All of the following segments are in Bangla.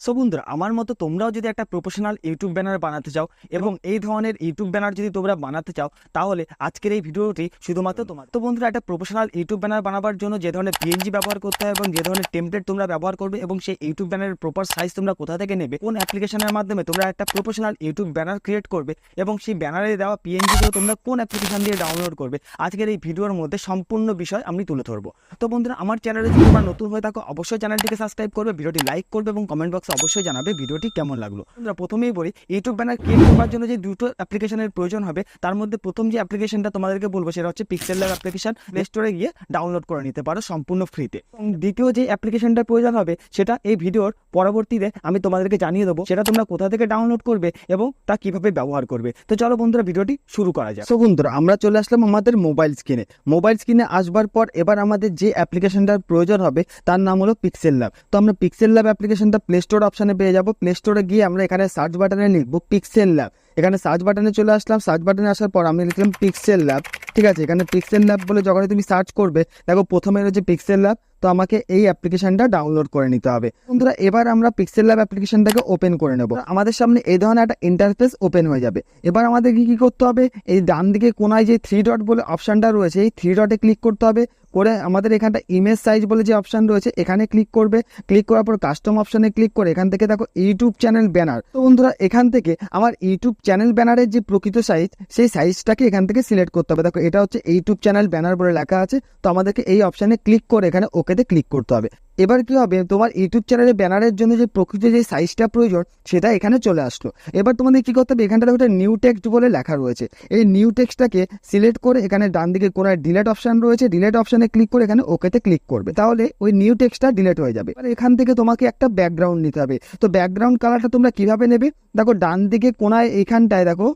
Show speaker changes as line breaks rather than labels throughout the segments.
সো বন্ধুরা, আমার মতো তোমরাও যদি একটা প্রফেশনাল ইউটিউব ব্যানার বানাতে চাও এবং এই ধরনের ইউটিউব ব্যানার যদি তোমরা বানাতে চাও, তাহলে আজকের এই ভিডিওটি শুধুমাত্র তোমার। তো বন্ধুরা, একটা প্রফেশনাল ইউটিউব ব্যানার বানাবার জন্য যে ধরনের পিএনজি ব্যবহার করতে হয় এবং যে ধরনের টেমপ্লেট তোমরা ব্যবহার করবে এবং সেই ইউটিউব ব্যানারের প্রপার সাইজ তোমরা কোথা থেকে নেবে, কোন অ্যাপ্লিকেশনের মাধ্যমে তোমরা একটা প্রফেশনাল ইউটিউব ব্যানার ক্রিয়েট করবে এবং সেই ব্যানারে দেওয়া পিএনজিগুলো তোমরা কোন অ্যাপ্লিকেশন দিয়ে ডাউনলোড করবে, আজকের এই ভিডিওর মধ্যে সম্পূর্ণ বিষয় আমি তুলে ধরবো। তো বন্ধুরা, আমার চ্যানেলে যদি তোমরা নতুন হয়ে থাকো, অবশ্যই চ্যানেলটিকে সাবস্ক্রাইব করবে, ভিডিওটি লাইক করবে এবং কমেন্ট বক্সে অবশ্যই জানাবে ভিডিওটি কেমন লাগলো। আমরা প্রথমেই বলি, ইউটিউব ব্যানার ক্রিয়েট করার জন্য যে দুটো অ্যাপ্লিকেশনের প্রয়োজন হবে, তার মধ্যে প্রথম যে অ্যাপ্লিকেশনটা তোমাদেরকে বলবো সেটা হচ্ছে পিক্সেল ল্যাব অ্যাপ্লিকেশন। প্লে স্টোরে গিয়ে ডাউনলোড করে নিতে পারো সম্পূর্ণ ফ্রিতে। এবং দ্বিতীয় যে অ্যাপ্লিকেশনটা প্রয়োজন হবে, সেটা এই ভিডিওর পরবর্তীতে আমি তোমাদেরকে জানিয়ে দেবো সেটা তোমরা কোথা থেকে ডাউনলোড করবে এবং তা কিভাবে ব্যবহার করবে। তো চলো বন্ধুরা, ভিডিওটি শুরু করা যাক। তো বন্ধুরা, আমরা চলে আসলাম আমাদের মোবাইল স্ক্রিনে আসবার পর এবার আমাদের যে অ্যাপ্লিকেশনটার প্রয়োজন হবে তার নাম হলো পিক্সেল ল্যাব। তো আমরা পিক্সেল ল্যাব অ্যাপ্লিকেশনটা প্লে স্টোর অপশনে পেয়ে যাবো। প্লে স্টোরে গিয়ে আমরা এখানে সার্চ বাটনে লিখবো পিক্সেল ল্যাব। এখানে সার্চ বাটনে চলে আসলাম। সার্চ বাটনে আসার পর আমি লিখলাম পিক্সেল ল্যাব। ঠিক আছে, এখানে পিক্সেল ল্যাব বলে যখনই তুমি সার্চ করবে, দেখো প্রথমে রয়েছে পিক্সেল ল্যাব। তো আমাকে এই অ্যাপ্লিকেশনটা ডাউনলোড করে নিতে হবে। বন্ধুরা, এবার আমরা পিক্সেল ল্যাব অ্যাপ্লিকেশনটাকে ওপেন করে নেব। আমাদের সামনে এই ধরনের একটা ইন্টারফেস ওপেন হয়ে যাবে। এবার আমাদের কি করতে হবে, এই ডান দিকে কোনায় যে 3 ডট বলে অপশনটা রয়েছে, এই 3 ডটে ক্লিক করতে হবে। করে আমাদের এখানটা ইমেজ সাইজ বলে যে অপশন রয়েছে, এখানে ক্লিক করবে। ক্লিক করার পর কাস্টম অপশনে ক্লিক করে এখান থেকে দেখো ইউটিউব চ্যানেল ব্যানার। তো বন্ধুরা, এখান থেকে আমার ইউটিউব চ্যানেল ব্যানারের যে প্রকৃত সাইজ, সেই সাইজটাকে এখান থেকে সিলেক্ট করতে হবে। দেখো, এটা হচ্ছে ইউটিউব চ্যানেল ব্যানার বলে লেখা আছে। তো আমাদেরকে এই অপশনে ক্লিক করে এখানে ওকেতে ক্লিক করতে হবে। এবার কি হবে, তোমার ইউটিউব চ্যানেলের ব্যানারের জন্য যে প্রকৃত যে সাইজটা প্রয়োজন সেটা এখানে চলে আসলো। এবার তোমাদের কি করতে হবে, এখানটা দেখো একটা নিউ টেক্সট বলে লেখা রয়েছে। এই নিউ টেক্সটটাকে সিলেক্ট করে এখানে ডান দিকে কোনায় ডিলেট অপশন রয়েছে, ডিলেট অপশনে ক্লিক করে এখানে ওকেতে ক্লিক করবে। তাহলে ওই নিউ টেক্সটটা ডিলেট হয়ে যাবে। এবার এখান থেকে তোমাকে একটা ব্যাকগ্রাউন্ড নিতে হবে। তো ব্যাকগ্রাউন্ড কালারটা তোমরা কিভাবে নেবে, দেখো ডান দিকে কোনায় এইখানটায় দেখো,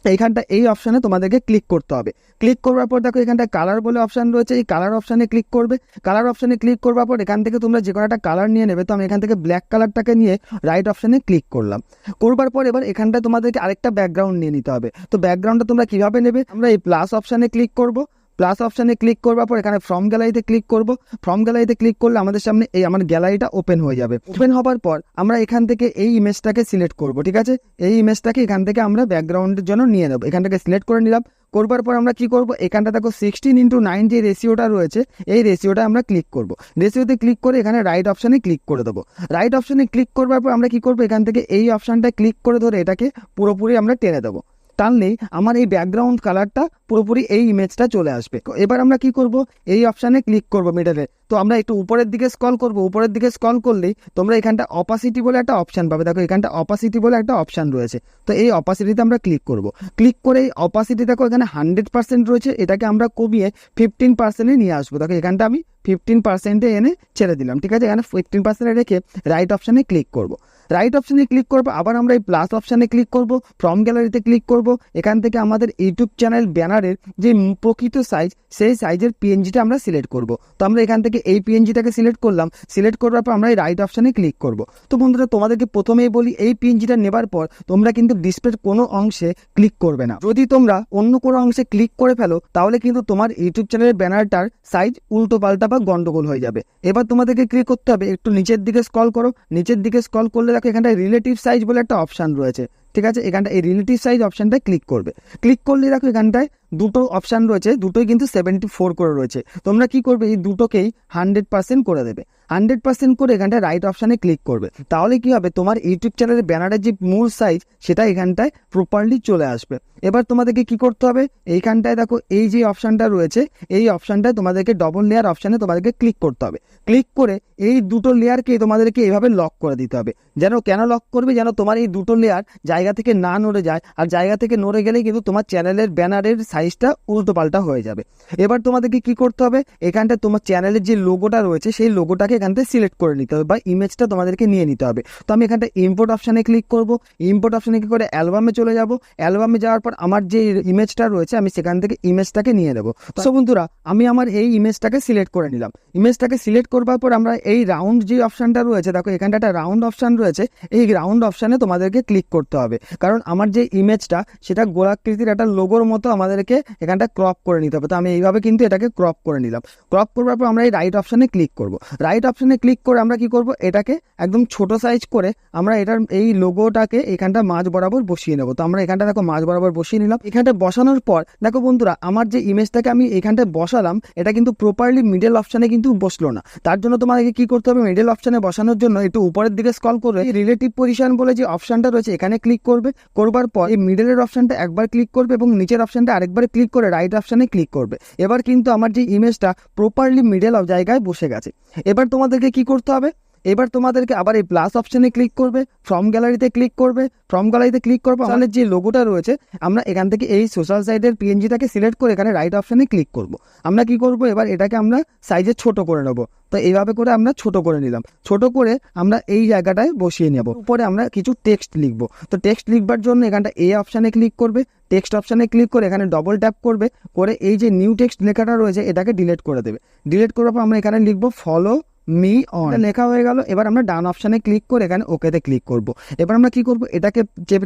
এইখানটা এই অপশানে তোমাদেরকে ক্লিক করতে হবে। ক্লিক করবার পর দেখো এখানটা কালার বলে অপশান রয়েছে, এই কালার অপশানে ক্লিক করবে। কালার অপশানে ক্লিক করবার পর এখান থেকে তোমরা যে কোনো একটা কালার নিয়ে নেবে। তো আমি এখান থেকে ব্ল্যাক কালারটাকে নিয়ে রাইট অপশানে ক্লিক করলাম। করবার পর এবার এখানটা তোমাদেরকে আরেকটা ব্যাকগ্রাউন্ড নিয়ে নিতে হবে। তো ব্যাকগ্রাউন্ডটা তোমরা কিভাবে নেবে, আমরা এই প্লাস অপশানে ক্লিক করব। প্লাস অপশানে ক্লিক করবার পর এখানে ফ্রম গ্যালারিতে ক্লিক করব। ফ্রম গ্যালারিতে ক্লিক করলে আমাদের সামনে এই আমার গ্যালারিটা ওপেন হয়ে যাবে। ওপেন হবার পর আমরা এখান থেকে এই ইমেজটাকে সিলেক্ট করব। ঠিক আছে, এই ইমেজটাকে এখান থেকে আমরা ব্যাকগ্রাউন্ডের জন্য নিয়ে নেব। এখান থেকে সিলেক্ট করে নিলাম। করবার পর আমরা কি করব, এখানটা দেখো 16:9 যে রেশিওটা রয়েছে, এই রেশিওটা আমরা ক্লিক করব। রেশিওতে ক্লিক করে এখানে রাইট অপশানে ক্লিক করে দেবো। রাইট অপশানে ক্লিক করবার পর আমরা কি করব, এখান থেকে এই অপশানটা ক্লিক করে ধরে এটাকে পুরোপুরি আমরা টেনে দেবো। টানলেই আমার এই ব্যাকগ্রাউন্ড কালারটা পুরোপুরি এই ইমেজটা চলে আসবে। এবার আমরা কি করব, এই অপশানে ক্লিক করব মিডলে। তো আমরা একটু উপরের দিকে স্ক্রল করব। উপরের দিকে স্ক্রল করলেই তোমরা এখানটা অপাসিটি বলে একটা অপশান পাবে। দেখো, এখানটা অপাসিটি বলে একটা অপশান রয়েছে। তো এই অপাসিটিতে আমরা ক্লিক করব। ক্লিক করে এই অপাসিটি দেখো এখানে 100% রয়েছে, এটাকে আমরা কমিয়ে 15%-এ নিয়ে আসবো। দেখো, এখানটা আমি 15%-এ এনে ছেড়ে দিলাম। ঠিক আছে, এখানে 15%-এ রেখে রাইট অপশানে ক্লিক করব। রাইট অপশানে ক্লিক করবো। আবার আমরা এই প্লাস অপশানে ক্লিক করব। ফ্রম গ্যালারিতে ক্লিক করব। এখান থেকে আমাদের ইউটিউব চ্যানেল ব্যানারের যে প্রকৃত সাইজ, সেই সাইজের পিএনজিটা আমরা সিলেক্ট করব। তো আমরা এখান থেকে এই পিএনজিটাকে সিলেক্ট করলাম। সিলেক্ট করার পর আমরা এই রাইট অপশানে ক্লিক করব। তো বন্ধুরা, তোমাদেরকে প্রথমেই বলি, এই পিএনজিটা নেবার পর তোমরা কিন্তু ডিসপ্লের কোনো অংশে ক্লিক করবে না। যদি তোমরা অন্য কোনো অংশে ক্লিক করে ফেলো, তাহলে কিন্তু তোমার ইউটিউব চ্যানেলের ব্যানারটার সাইজ উল্টো পাল্টা বা গন্ডগোল হয়ে যাবে। এবার তোমাদেরকে ক্লিক করতে হবে, একটু নিচের দিকে স্ক্রল করো। নিচের দিকে স্ক্রল করলে দেখো এখানটায় রিলেটিভ সাইজ বলে একটা অপশান রয়েছে। ঠিক আছে, এখানটা এই রিলেটিভ সাইজ অপশানটায় ক্লিক করবে। ক্লিক করলে দেখো এখানটায় দুটো অপশান রয়েছে, দুটোই কিন্তু 74 করে রয়েছে। তোমরা কি করবে, এই দুটোকেই 100% করে দেবে। 100% করে এখানটায় রাইট অপশানে ক্লিক করবে। তাহলে কি হবে, তোমার ইউটিউব চ্যানেলের ব্যানারের যে মূল সাইজ, সেটা এখানটায় প্রপারলি চলে আসবে। এবার তোমাদেরকে কি করতে হবে, এইখানটায় দেখো এই যে অপশানটা রয়েছে, এই অপশানটায় তোমাদেরকে ডবল লেয়ার অপশানে তোমাদেরকে ক্লিক করতে হবে। ক্লিক করে এই দুটো লেয়ারকে তোমাদেরকে এইভাবে লক করে দিতে হবে। যেন কেন লক করবে, যেন তোমার এই দুটো লেয়ার জায়গা থেকে না নড়ে যায়। আর জায়গা থেকে নড়ে গেলেই কিন্তু তোমার চ্যানেলের ব্যানারের সাইজটা উল্টো পাল্টা হয়ে যাবে। এবার তোমাদেরকে কি করতে হবে, এখানটায় তোমার চ্যানেলের যে লোগোটা রয়েছে, সেই লোগোটাকে এখান থেকে সিলেক্ট করে নিতে হবে বা ইমেজটা তোমাদেরকে নিয়ে নিতে হবে। তো আমি এখানটা ইম্পোর্ট অপশানে ক্লিক করব। ইম্পোর্ট অপশানে কি করে অ্যালবামে চলে যাব। অ্যালবামে যাওয়ার পর আমার যে ইমেজটা রয়েছে, আমি সেখান থেকে ইমেজটাকে নিয়ে নেব। তো বন্ধুরা, আমি আমার এই ইমেজটাকে সিলেক্ট করে নিলাম। ইমেজটাকে সিলেক্ট করবার পর আমরা এই রাউন্ড যে অপশানটা রয়েছে, দেখো এখানটা একটা রাউন্ড অপশান রয়েছে, এই রাউন্ড অপশানে তোমাদেরকে ক্লিক করতে হবে। কারণ আমার যে ইমেজটা, সেটা গোলাকৃতির একটা লোগোর মতো আমাদেরকে এখানটা ক্রপ করে নিতে হবে। তো আমি এইভাবে কিন্তু এটাকে ক্রপ করে নিলাম। ক্রপ করবার পর আমরা এই রাইট অপশানে ক্লিক করব। রাইট অপশানে ক্লিক করে আমরা কি করব, এটাকে একদম ছোট সাইজ করে আমরা এটার এই লোগোটাকে এখানটা মাঝ বরাবর বসিয়ে নেব। তো আমরা এখানটা দেখো মাঝ বরাবর বসিয়ে নিলাম। এখানটা বসানোর পর দেখো বন্ধুরা, আমার যে ইমেজটাকে আমি এখানটায় বসালাম এটা কিন্তু প্রপারলি মিডল অপশানে কিন্তু বসলো না। তার জন্য তোমাকে কি করতে হবে, মিডল অপশানে বসানোর জন্য একটু উপরের দিকে স্ক্রল করে রিলেটিভ পজিশন বলে যে অপশানটা রয়েছে এখানে ক্লিক করবে। করবার পর এই মিডলের অপশানটা একবার ক্লিক করবে এবং নিচের অপশানটা আরেকবার ক্লিক করে রাইট অপশানে ক্লিক করবে। এবার কিন্তু আমার যে ইমেজটা প্রপারলি মিডল জায়গায় বসে গেছে। এবার তোমাদেরকে কি করতে হবে, এবার তোমাদেরকে আবার এই প্লাস অপশানে ক্লিক করবে, ফ্রম গ্যালারিতে ক্লিক করবে। ফ্রম গ্যালারিতে ক্লিক করবো, তাহলে যে লোগোটা রয়েছে আমরা এখান থেকে এই সোশ্যাল সাইটের পিএনজিটাকে সিলেক্ট করে এখানে রাইট অপশানে ক্লিক করব। আমরা কি করব, এবার এটাকে আমরা সাইজে ছোট করে নেব। তো এইভাবে করে আমরা ছোট করে নিলাম। ছোট করে আমরা এই জায়গাটায় বসিয়ে নেব। উপরে আমরা কিছু টেক্সট লিখবো। তো টেক্সট লিখবার জন্য এখানটা এই অপশানে ক্লিক করবে, টেক্সট অপশানে ক্লিক করে এখানে ডবল ট্যাপ করবে, করে এই যে নিউ টেক্সট লেখাটা রয়েছে এটাকে ডিলিট করে দেবে। ডিলিট করার পর আমরা এখানে লিখবো ফলো মি অন, লেখা হয়ে গেল। এবার আমরা ডান অপশানে ক্লিক করে এখানে ওকেতে ক্লিক করব। এবার আমরা কি করব, এটাকে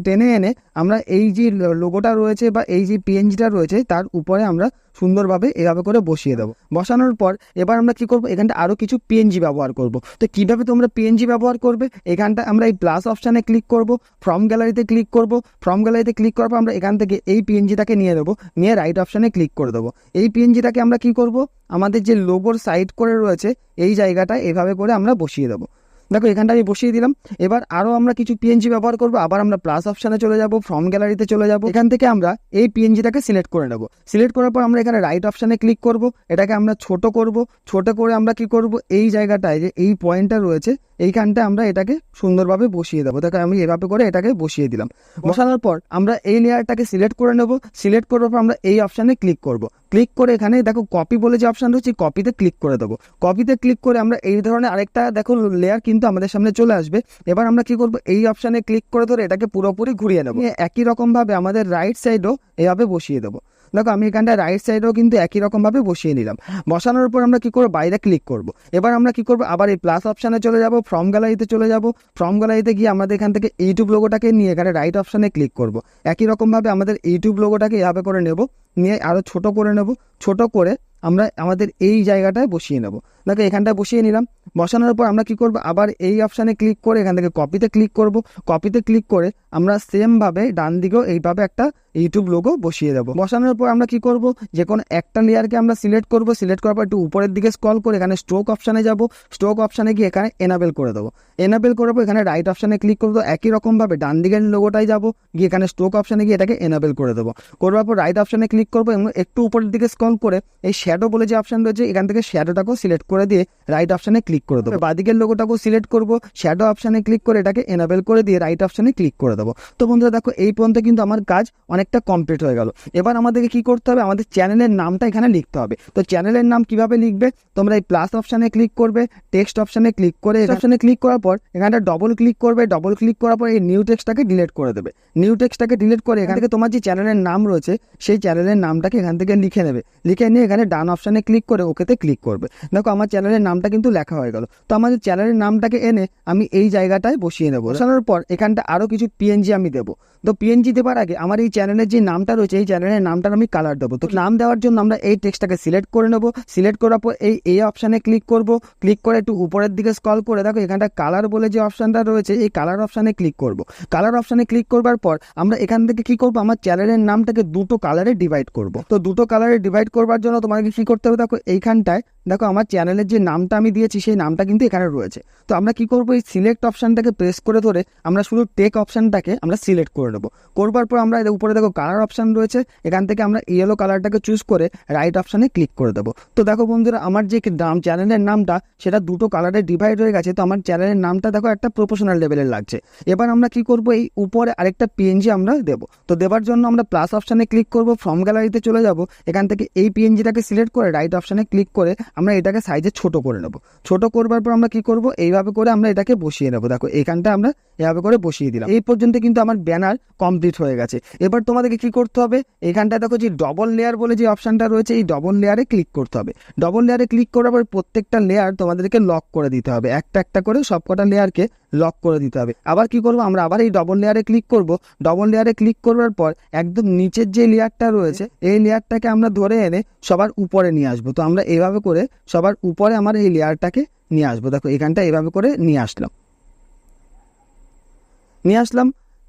টেনে এনে আমরা এই যে লোগোটা রয়েছে বা এই যে পিএনজিটা রয়েছে তার উপরে আমরা সুন্দরভাবে এভাবে করে বসিয়ে দেবো। বসানোর পর এবার আমরা কি করব, এখানটা আরও কিছু পিএনজি ব্যবহার করব। তো কিভাবে তোমরা পিএনজি ব্যবহার করবে, এখানটা আমরা এই প্লাস অপশানে ক্লিক করব, ফ্রম গ্যালারিতে ক্লিক করব। ফ্রম গ্যালারিতে ক্লিক করার পর আমরা এখান থেকে এই পিএনজিটাকে নিয়ে নেবো, নিয়ে রাইট অপশানে ক্লিক করে দেবো। এই পিএনজিটাকে আমরা কি করব, আমাদের যে লোগোর সাইড করে রয়েছে এই জায়গাটা এভাবে করে আমরা বসিয়ে দেবো। দেখো এখানটা আমি বসিয়ে দিলাম। এবার আরও আমরা কিছু পিএনজি ব্যবহার করবো। আবার আমরা প্লাস অপশানে চলে যাব, ফ্রম গ্যালারিতে চলে যাব। এখান থেকে আমরা এই পিএনজিটাকে সিলেক্ট করে নেব। সিলেক্ট করার পর আমরা এখানে রাইট অপশানে ক্লিক করব, এটাকে আমরা ছোট করব। ছোট করে আমরা কি করব, এই জায়গাটায় যে এই পয়েন্টটা রয়েছে এইখানটা আমরা এটাকে সুন্দরভাবে বসিয়ে দেবো। দেখো আমি এভাবে করে এটাকে বসিয়ে দিলাম। বসানোর পর আমরা এই লেয়ারটাকে সিলেক্ট করে নেব। সিলেক্ট করার পর আমরা এই অপশানে ক্লিক করব। ক্লিক করে এখানে দেখো কপি বলে যে অপশান রয়েছে কপিতে ক্লিক করে দেবো। কপিতে ক্লিক করে আমরা এই ধরনের আরেকটা দেখো লেয়ার কিন্তু আমাদের সামনে চলে আসবে। এবার আমরা কি করব, এই অপশানে ক্লিক করে ধরে এটাকে পুরোপুরি ঘুরিয়ে নেবো। একই রকমভাবে আমাদের রাইট সাইডও এভাবে বসিয়ে দেবো। দেখো আমি এখানটা রাইট সাইডেও কিন্তু একই রকমভাবে বসিয়ে নিলাম। বসানোর পর আমরা কি করবো, বাইরে ক্লিক করব। এবার আমরা কি করবো, আবার এই প্লাস অপশানে চলে যাব, ফ্রম গ্যালারিতে চলে যাব। ফ্রম গ্যালারিতে গিয়ে আমাদের এখান থেকে ইউটিউব লোগোটাকে নিয়ে এখানে রাইট অপশানে ক্লিক করব। একই রকমভাবে আমাদের ইউটিউব লোগোটাকে এভাবে করে নেব, নিয়ে আরও ছোট করে নেব। ছোট করে আমরা আমাদের এই জায়গাটায় বসিয়ে নেব। দেখো এখানটায় বসিয়ে নিলাম। বসানোর পর আমরা কি করব, আবার এই অপশানে ক্লিক করে এখান থেকে কপিতে ক্লিক করব। কপিতে ক্লিক করে আমরা সেমভাবে ডান দিকেও এইভাবে একটা ইউটিউব লোগো বসিয়ে দেবো। বসানোর পর আমরা কি করব, যে কোনো একটা লেয়ারকে আমরা সিলেক্ট করব। সিলেক্ট করার পর একটু উপরের দিকে স্ক্রল করে এখানে স্ট্রোক অপশানে যাব। স্ট্রোক অপশানে গিয়ে এখানে এনাবেল করে দেবো। এনাবেল করার পর এখানে রাইট অপশানে ক্লিক করবো। একই রকমভাবে ডান দিকের লোগোটাই যাব, গিয়ে এখানে স্ট্রোক অপশানে গিয়ে এটাকে এনাবেল করে দেবো। করবার পর রাইট অপশানে ক্লিক করবো এবং একটু উপরের দিকে স্ক্রল করে এই শ্যাডো বলে যে অপশান রয়েছে এখান থেকে শ্যাডোটাকেও সিলেক্ট করে দিয়ে রাইট অপশানে ক্লিক করে দেবো। বাদিকের লোগোটাকেও সিলেক্ট করব, শ্যাডো অপশানে ক্লিক করে এটাকে এনাবেল করে দিয়ে রাইট অপশানে ক্লিক করে দেবো। তো বন্ধুরা দেখো এই পর্যন্ত কিন্তু আমার কাজ অনেকটা কমপ্লিট হয়ে গেল। এবার আমাদেরকে কি করতে হবে, আমাদের চ্যানেলের নামটা এখানে লিখতে হবে। তো চ্যানেলের নাম কিভাবে লিখবে, তোমরা এই প্লাস অপশানে ক্লিক করবে, টেক্সট অপশানে ক্লিক করে অপশানে ক্লিক করার পর এখানটা ডবল ক্লিক করবে। ডবল ক্লিক করার পর এই নিউ টেক্সটটাকে ডিলিট করে দেবে। নিউ টেক্সটটাকে ডিলিট করে এখান থেকে তোমার যে চ্যানেলের নাম রয়েছে সেই চ্যানেলের নামটাকে এখান থেকে লিখে নেবে। লিখে নিয়ে এখানে ডান অপশানে ক্লিক করে ওকেতে ক্লিক করবে। দেখো আমার চ্যানেলের নামটা কিন্তু লেখা হয়ে গেল। তো আমাদের চ্যানেলের নামটাকে এনে আমি এই জায়গাটায় বসিয়ে নেবো। বসানোর পর এখানটা আরও কিছু পিএনজি আমি দেবো। তো পিএনজি দেওয়ার আগে আমার এই চ্যানেলের যে নামটা রয়েছে এই চ্যানেলের নামটার আমি কালার দেবো। তো নাম দেওয়ার জন্য আমরা এই টেক্সটটাকে সিলেক্ট করে নেবো। সিলেক্ট করার পর এই অপশানে ক্লিক করব। ক্লিক করে একটু উপরের দিকে স্ক্রল করে দেখো এখানটা কালার বলে যে অপশানটা রয়েছে এই কালার অপশানে ক্লিক করব। কালার অপশানে ক্লিক করবার পর আমরা এখান থেকে কি করব, আমার চ্যানেলের নামটাকে দুটো কালারে ডিভাইড করব। তো দুটো কালারে ডিভাইড করবার জন্য তোমাকে কি করতে হবে, দেখো এইখানটায় দেখো আমার চ্যানেলের যে নামটা আমি দিয়েছি সেই নামটা কিন্তু এখানে রয়েছে। তো আমরা কি করব, এই সিলেক্ট অপশানটাকে প্রেস করে ধরে আমরা শুধু টেক অপশানটাকে আমরা সিলেক্ট করে নেব। করবার পর আমরা উপরে দেখো কালার অপশান রয়েছে, এখান থেকে আমরা ইয়েলো কালারটাকে চুজ করে রাইট অপশানে ক্লিক করে দেবো। তো দেখো বন্ধুরা আমার যে চ্যানেলের নামটা সেটা দুটো কালারে ডিভাইড হয়ে গেছে। তো আমার চ্যানেলের নামটা দেখো একটা প্রফেশনাল লেভেলের লাগছে। এবার আমরা কি করব, এই উপরে আরেকটা পিএনজি আমরা দেবো। তো দেওয়ার জন্য আমরা প্লাস অপশানে ক্লিক করব, ফ্রম গ্যালারিতে চলে যাব। এখান থেকে এই পিএনজিটাকে সিলেক্ট করে রাইট অপশানে ক্লিক করে আমরা এটাকে সাইজে ছোট করে নেব। ছোট করবার পর আমরা কি করব, এইভাবে করে আমরা এটাকে বসিয়ে নেব। দেখো এখানটা আমরা এভাবে করে বসিয়ে দিলাম। এই পর্যন্ত কিন্তু আমার ব্যানার কমপ্লিট হয়ে গেছে। এবার তোমাদেরকে কি করতে হবে, এখানটা দেখো যে ডবল লেয়ার বলে যে অপশানটা রয়েছে এই ডবল লেয়ারে ক্লিক করতে হবে। ডবল লেয়ারে ক্লিক করার পর প্রত্যেকটা লেয়ার তোমাদেরকে লক করে দিতে হবে। একটা একটা করে সবকটা লেয়ারকে লক করে দিতে হবে। আবার কি করব, আমরা আবার এই ডবল লেয়ারে ক্লিক করব। ডবল লেয়ারে ক্লিক করবার পর একদম নিচের যে লেয়ারটা রয়েছে এই লেয়ারটাকে আমরা ধরে এনে সবার
উপরে নিয়ে আসবো। তো আমরা এইভাবে করে সবার উপরে আমার এই লেয়ারটাকে নিয়ে আসবো। দেখো এখানটা এইভাবে করে নিয়ে আসলাম।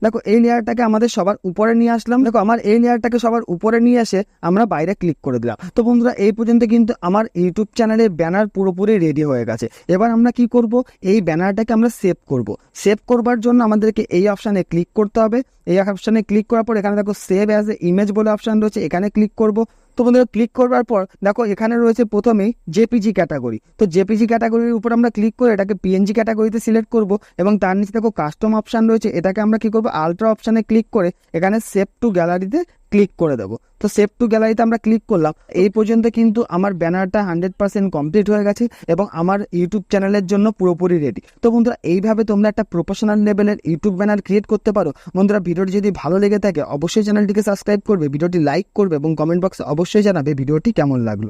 দেখো এই লেয়ারটাকে আমাদের সবার উপরে নিয়ে আসলাম। দেখো আমার এই লেয়ারটাকে সবার উপরে নিয়ে এসে আমরা বাইরে ক্লিক করে দিলাম। তো বন্ধুরা এই পর্যন্ত কিন্তু আমার ইউটিউব চ্যানেলের ব্যানার পুরোপুরি রেডি হয়ে গেছে। এবার আমরা কি করব, এই ব্যানারটাকে আমরা সেভ করব। সেভ করবার জন্য আমাদেরকে এই অপশানে ক্লিক করতে হবে। এই অপশানে ক্লিক করার পর এখানে দেখো সেভ অ্যাজ এ ইমেজ বলে অপশান রয়েছে, এখানে ক্লিক করব। তো বন্ধুরা ক্লিক করবার পর দেখো এখানে রয়েছে প্রথমেই জেপিজি ক্যাটাগরি। তো জেপিজি ক্যাটাগরির উপর আমরা ক্লিক করে এটাকে পিএনজি ক্যাটাগরিতে সিলেক্ট করব এবং তার নিচে দেখো কাস্টম অপশান রয়েছে, এটাকে আমরা কি করব, আলট্রা অপশানে ক্লিক করে এখানে সেভ টু গ্যালারিতে ক্লিক করে দেবো। তো সেভ টু গ্যালারিতে আমরা ক্লিক করলাম। এই পর্যন্ত কিন্তু আমার ব্যানারটা 100% কমপ্লিট হয়ে গেছে এবং আমার ইউটিউব চ্যানেলের জন্য পুরোপুরি রেডি। তো বন্ধুরা এইভাবে তোমরা একটা প্রফেশনাল লেভেলের ইউটিউব ব্যানার ক্রিয়েট করতে পারো। বন্ধুরা ভিডিওটি যদি ভালো লেগে থাকে অবশ্যই চ্যানেলটিকে সাবস্ক্রাইব করবে, ভিডিওটি লাইক করবে এবং কমেন্ট বক্সে অবশ্যই জানাবে ভিডিওটি কেমন লাগলো।